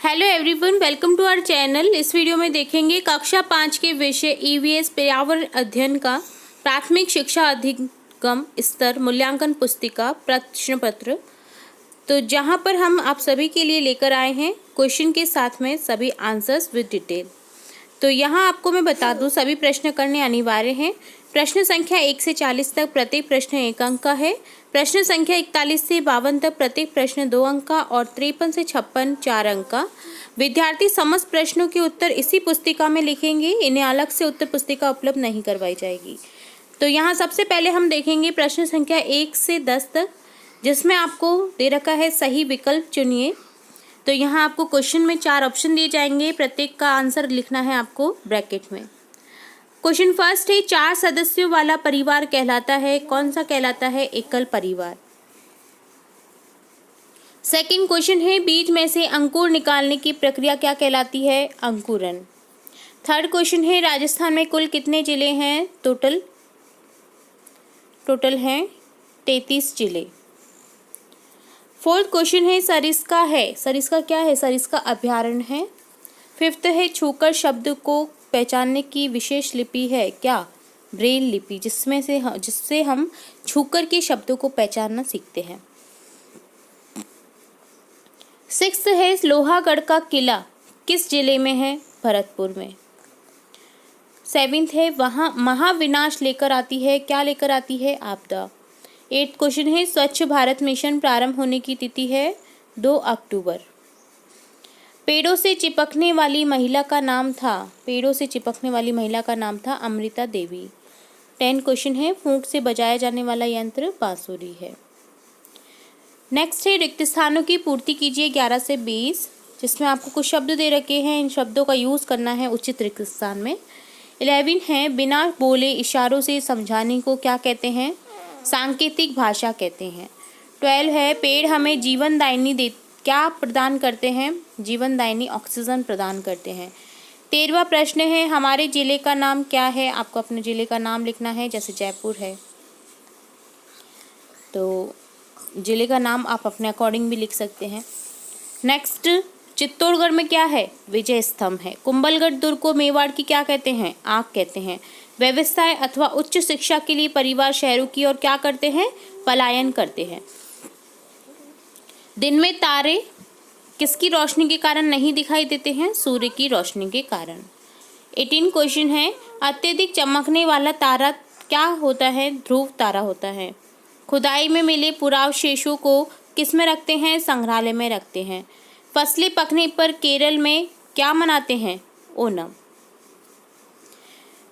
Hello everyone, welcome to our channel. इस video में देखेंगे कक्षा 5 के विषय ईवीएस पर्यावरण अध्ययन का प्राथमिक शिक्षा अधिगम स्तर मूल्यांकन पुस्तिका प्रश्न पत्र। तो जहां पर हम आप सभी के लिए लेकर आए हैं क्वेश्चन के साथ में सभी आंसर्स विद डिटेल। तो यहाँ आपको मैं बता दूं सभी प्रश्न करने अनिवार्य हैं। प्रश्न संख्या 1 से 40 तक प्रत्येक प्रश्न 1 अंक का है। प्रश्न संख्या 41 से 52 तक प्रत्येक प्रश्न 2 अंक का और 53 से 56 4 अंक का। विद्यार्थी समस्त प्रश्नों के उत्तर इसी पुस्तिका में लिखेंगे, इन्हें अलग से उत्तर पुस्तिका उपलब्ध नहीं करवाई जाएगी। तो यहाँ सबसे पहले हम देखेंगे प्रश्न संख्या 1 से 10 तक, जिसमें आपको दे रखा है सही विकल्प चुनिए। तो यहाँ आपको क्वेश्चन में 4 ऑप्शन दिए जाएंगे, प्रत्येक का आंसर लिखना है आपको ब्रैकेट में। क्वेश्चन फर्स्ट है, 4 सदस्यों वाला परिवार कहलाता है, कौन सा कहलाता है? एकल परिवार। सेकंड क्वेश्चन है, बीज में से अंकुर निकालने की प्रक्रिया क्या कहलाती है? अंकुरन। थर्ड क्वेश्चन है, राजस्थान में कुल कितने जिले हैं? टोटल हैं 33 जिले। फोर्थ क्वेश्चन है, सरिस्का है, सरिस्का क्या है? सरिस्का अभयारण्य है। फिफ्थ है, छूकर शब्द को पहचानने की विशेष लिपि है क्या? ब्रेल लिपि, जिससे हम छूकर के शब्दों को पहचानना सीखते हैं। सिक्स्थ है, लोहागढ़ का किला किस जिले में है? भरतपुर में। सेवेंथ है, वहाँ महाविनाश लेकर आती है, क्या लेकर आती है? आपदा। एट्थ क्वेश्चन है, स्वच्छ भारत मिशन प्रारंभ होने की तिथि है 2 अक्टूबर। पेड़ों से चिपकने वाली महिला का नाम था, पेड़ों से चिपकने वाली महिला का नाम था अमृता देवी। 10 क्वेश्चन है, फूंक से बजाया जाने वाला यंत्र बांसुरी है। नेक्स्ट है, रिक्त स्थानों की पूर्ति कीजिए 11 से 20, जिसमें आपको कुछ शब्द दे रखे हैं, इन शब्दों का यूज़ करना है उचित रिक्त स्थान में। 11 है, बिना बोले इशारों से समझाने को क्या कहते हैं? सांकेतिक भाषा कहते हैं। 12 है, पेड़ हमें जीवनदायिनी क्या प्रदान करते हैं? जीवनदायिनी ऑक्सीजन प्रदान करते हैं। 13वां प्रश्न है, हमारे जिले का नाम क्या है? आपको अपने जिले का नाम लिखना है, जैसे जयपुर है तो जिले का नाम आप अपने अकॉर्डिंग भी लिख सकते हैं। नेक्स्ट, चित्तौड़गढ़ में क्या है? विजय स्तंभ है। कुंभलगढ़ दुर्ग को मेवाड़ की क्या कहते हैं? आग कहते हैं। व्यवसाय अथवा उच्च शिक्षा के लिए परिवार शहरों की ओर क्या करते हैं? पलायन करते हैं। दिन में तारे किसकी रोशनी के कारण नहीं दिखाई देते हैं? सूर्य की रोशनी के कारण। 18 क्वेश्चन है, अत्यधिक चमकने वाला तारा क्या होता है? ध्रुव तारा होता है। खुदाई में मिले पुरावशेषों को किस में रखते हैं? संग्रहालय में रखते हैं। फसलें पकने पर केरल में क्या मनाते हैं? ओणम।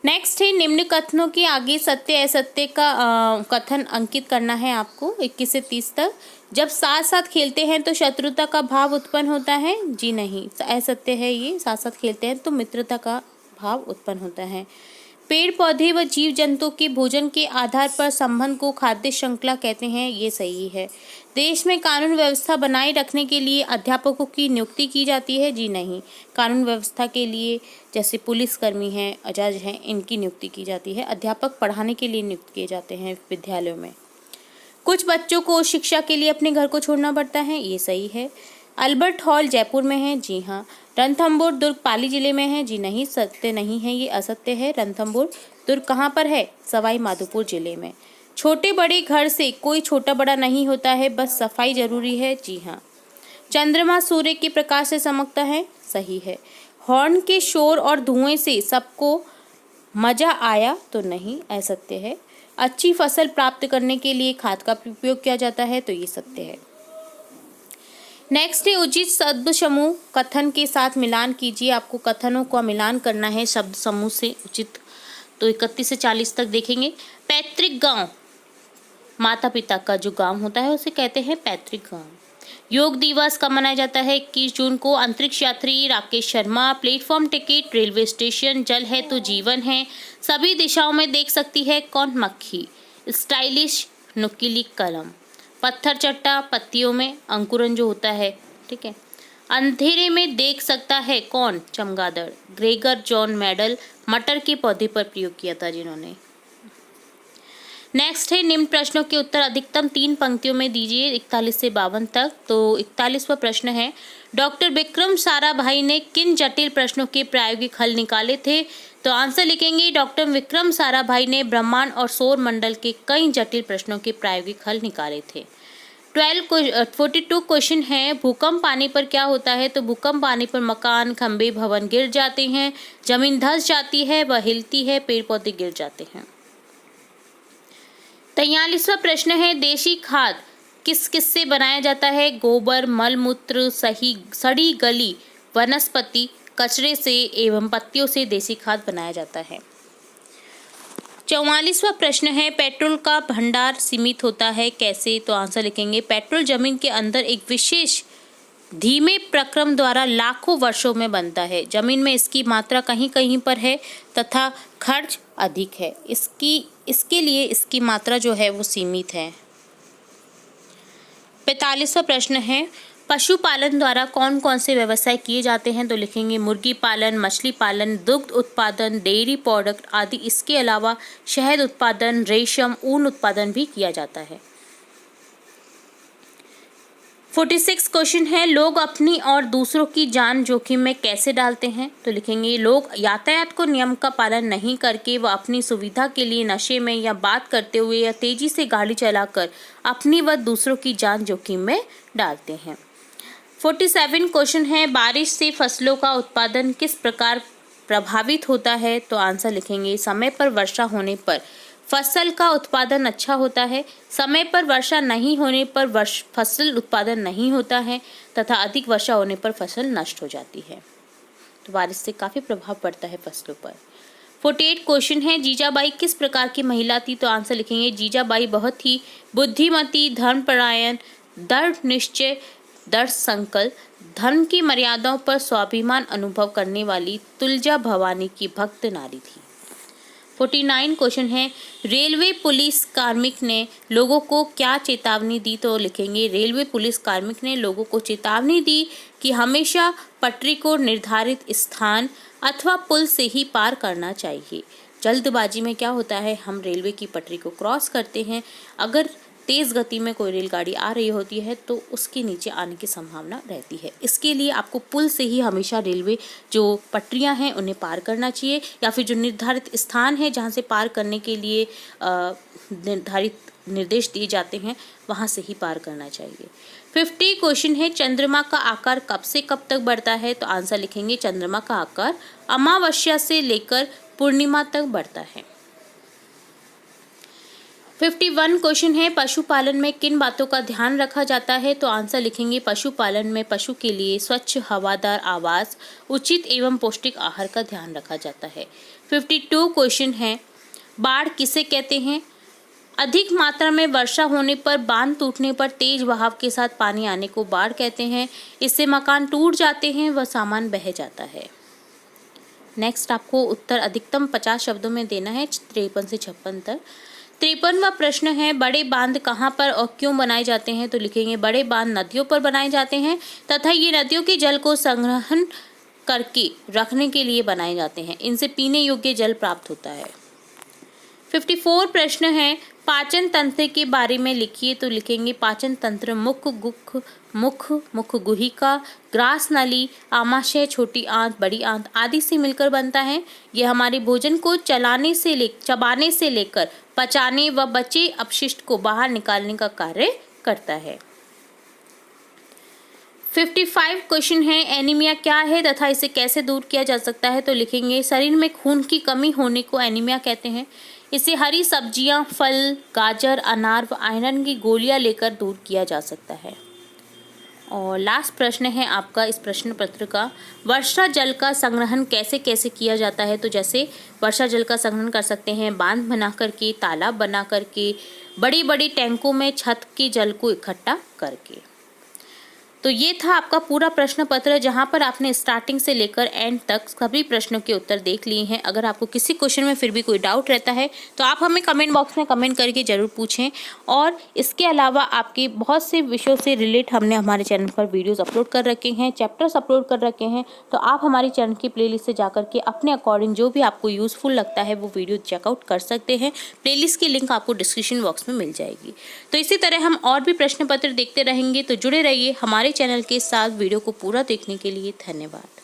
नेक्स्ट है, निम्न कथनों के आगे सत्य असत्य का कथन अंकित करना है आपको 21 से 30 तक। जब साथ साथ खेलते हैं तो शत्रुता का भाव उत्पन्न होता है? जी नहीं, असत्य है ये। साथ साथ खेलते हैं तो मित्रता का भाव उत्पन्न होता है। पेड़ पौधे व जीव जंतु के भोजन के आधार पर संबंध को खाद्य श्रृंखला कहते हैं, ये सही है। देश में कानून व्यवस्था बनाए रखने के लिए अध्यापकों की नियुक्ति की जाती है? जी नहीं, कानून व्यवस्था के लिए जैसे पुलिसकर्मी हैं, जज हैं, इनकी नियुक्ति की जाती है। अध्यापक पढ़ाने के लिए नियुक्त किए जाते हैं विद्यालयों में। कुछ बच्चों को शिक्षा के लिए अपने घर को छोड़ना पड़ता है, ये सही है। अल्बर्ट हॉल जयपुर में है? जी हाँ। रणथंभौर दुर्ग पाली जिले में है? जी नहीं, सत्य नहीं है, ये असत्य है। रणथंभौर दुर्ग कहाँ पर है? सवाई माधोपुर जिले में। छोटे बड़े घर से कोई छोटा बड़ा नहीं होता है, बस सफाई जरूरी है। जी हाँ। चंद्रमा सूर्य के प्रकाश से चमकता है? सही है। हॉर्न के शोर और धुएं से सबको मजा आया? तो नहीं, असत्य है। अच्छी फसल प्राप्त करने के लिए खाद का उपयोग किया जाता है? तो ये सत्य है। नेक्स्ट है, उचित शब्द समूह कथन के साथ मिलान कीजिए। आपको कथनों का मिलान करना है शब्द समूह से उचित। तो 31 से 40 तक देखेंगे। पैतृक गांव, माता पिता का जो गांव होता है उसे कहते हैं पैतृक गांव। योग दिवस कब मनाया जाता है? 21 जून को। अंतरिक्ष यात्री Rakesh Sharma. Platform ticket, railway station, जल है तो जीवन है, सभी दिशाओं में देख सकती है कौन? मक्खी। स्टाइलिश, नुकीली कलम। पत्थर चट्टा, पत्तियों में अंकुरन जो होता है, ठीक है। अंधेरे में देख सकता है कौन? चमगादड़। ग्रेगर जॉन मेडल, मटर के पौधे पर प्रयोग किया था जिन्होंने। नेक्स्ट है निम्न प्रश्नों के उत्तर अधिकतम 3 पंक्तियों में दीजिए 41 से 52 तक। तो 41वां प्रश्न है, डॉक्टर विक्रम साराभाई ने किन जटिल प्रश्नों के प्रायोगिक हल निकाले थे? तो आंसर लिखेंगे डॉक्टर विक्रम साराभाई ने ब्रह्मांड और सौर मंडल के कई जटिल प्रश्नों के प्रायोगिक हल निकाले थे। 42 क्वेश्चन है, भूकंप आने पर क्या होता है? तो भूकंप आने पर मकान, खंबे, भवन गिर जाते हैं, जमीन धंस जाती है, वह हिलती है, पेड़ पौधे गिर जाते हैं। 43वां प्रश्न है, देशी खाद किस किस से बनाया जाता है? गोबर, मलमूत्र, सड़ी गली वनस्पति कचरे से एवं पत्तियों से देशी खाद बनाया जाता है। 44वां प्रश्न है, पेट्रोल का भंडार सीमित होता है कैसे? तो आंसर लिखेंगे पेट्रोल जमीन के अंदर एक विशेष धीमे प्रक्रम द्वारा लाखों वर्षों में बनता है। जमीन में इसकी मात्रा कहीं कहीं पर है तथा खर्च अधिक है। इसके लिए इसकी मात्रा जो है वो सीमित है। 45वां प्रश्न है, पशुपालन द्वारा कौन कौन से व्यवसाय किए जाते हैं? तो लिखेंगे मुर्गी पालन, मछली पालन, दुग्ध उत्पादन, डेयरी प्रोडक्ट आदि। इसके अलावा शहद उत्पादन, रेशम, ऊन उत्पादन भी किया जाता है। 46 क्वेश्चन है, लोग अपनी और दूसरों की जान जोखिम में कैसे डालते हैं? तो लिखेंगे लोग यातायात को नियम का पालन नहीं करके व अपनी सुविधा के लिए नशे में या बात करते हुए या तेजी से गाड़ी चलाकर अपनी व दूसरों की जान जोखिम में डालते हैं। 47 क्वेश्चन है, बारिश से फसलों का उत्पादन किस प्रकार प्रभावित होता है? तो आंसर लिखेंगे समय पर वर्षा होने पर फसल का उत्पादन अच्छा होता है, समय पर वर्षा नहीं होने पर फसल उत्पादन नहीं होता है तथा अधिक वर्षा होने पर फसल नष्ट हो जाती है। तो बारिश से काफ़ी प्रभाव पड़ता है फसलों पर। 48 क्वेश्चन है, जीजाबाई किस प्रकार की महिला थी? तो आंसर लिखेंगे जीजाबाई बहुत ही बुद्धिमती, धर्मपरायण, दृढ़ निश्चय, दृढ़ संकल्प, धर्म की मर्यादाओं पर स्वाभिमान अनुभव करने वाली तुलजा भवानी की भक्त नारी थी। 49 क्वेश्चन है, रेलवे पुलिस कार्मिक ने लोगों को क्या चेतावनी दी? तो लिखेंगे रेलवे पुलिस कार्मिक ने लोगों को चेतावनी दी कि हमेशा पटरी को निर्धारित स्थान अथवा पुल से ही पार करना चाहिए। जल्दबाजी में क्या होता है, हम रेलवे की पटरी को क्रॉस करते हैं, अगर तेज़ गति में कोई रेलगाड़ी आ रही होती है तो उसके नीचे आने की संभावना रहती है। इसके लिए आपको पुल से ही हमेशा रेलवे जो पटरियां हैं उन्हें पार करना चाहिए, या फिर जो निर्धारित स्थान है जहां से पार करने के लिए निर्धारित निर्देश दिए जाते हैं वहां से ही पार करना चाहिए। 50 क्वेश्चन है, चंद्रमा का आकार कब से कब तक बढ़ता है? तो आंसर लिखेंगे चंद्रमा का आकार अमावस्या से लेकर पूर्णिमा तक बढ़ता है। 51 क्वेश्चन है, पशुपालन में किन बातों का ध्यान रखा जाता है? तो आंसर लिखेंगे पशुपालन में पशु के लिए स्वच्छ हवादार आवास, उचित एवं पौष्टिक आहार का ध्यान रखा जाता है। 52 क्वेश्चन है, बाढ़ किसे कहते हैं? अधिक मात्रा में वर्षा होने पर बांध टूटने पर तेज बहाव के साथ पानी आने को बाढ़ कहते हैं। इससे मकान टूट जाते हैं व सामान बह जाता है। नेक्स्ट आपको उत्तर अधिकतम 50 शब्दों में देना है 53 से 56 तक। 53वां प्रश्न है, बड़े बांध कहाँ पर और क्यों बनाए जाते हैं? तो लिखेंगे बड़े बांध नदियों पर बनाए जाते हैं तथा ये नदियों के जल को संग्रहण करके रखने के लिए बनाए जाते हैं। इनसे पीने योग्य जल प्राप्त होता है। 54 प्रश्न है, पाचन तंत्र के बारे में लिखिए। तो लिखेंगे पाचन तंत्र मुख गुहिका, ग्रास नली, आमाशय, छोटी आंत, बड़ी आंत आदि से मिलकर बनता है। यह हमारे भोजन को चबाने से लेकर पचाने व बचे अपशिष्ट को बाहर निकालने का कार्य करता है। 55 क्वेश्चन है, एनीमिया क्या है तथा इसे कैसे दूर किया जा सकता है? तो लिखेंगे शरीर में खून की कमी होने को एनीमिया कहते हैं। इसे हरी सब्जियां, फल, गाजर, अनार व आयरन की गोलियां लेकर दूर किया जा सकता है। और लास्ट प्रश्न है आपका इस प्रश्न पत्र का, वर्षा जल का संग्रहण कैसे कैसे किया जाता है? तो जैसे वर्षा जल का संग्रहण कर सकते हैं बांध बना करके, तालाब बना करके, बड़ी बड़ी टैंकों में छत के जल को इकट्ठा करके। तो ये था आपका पूरा प्रश्न पत्र, जहाँ पर आपने स्टार्टिंग से लेकर एंड तक सभी प्रश्नों के उत्तर देख लिए हैं। अगर आपको किसी क्वेश्चन में फिर भी कोई डाउट रहता है तो आप हमें कमेंट बॉक्स में कमेंट करके ज़रूर पूछें। और इसके अलावा आपके बहुत से विषयों से रिलेट हमने हमारे चैनल पर वीडियोस अपलोड कर रखे हैं, चैप्टर्स अपलोड कर रखे हैं। तो आप हमारे चैनल की प्लेलिस्ट से जाकर के अपने अकॉर्डिंग जो भी आपको यूज़फुल लगता है वो वीडियो चेकआउट कर सकते हैं। प्लेलिस्ट की लिंक आपको डिस्क्रिप्शन बॉक्स में मिल जाएगी। तो इसी तरह हम और भी प्रश्न पत्र देखते रहेंगे, तो जुड़े रहिए हमारे चैनल के साथ। वीडियो को पूरा देखने के लिए धन्यवाद।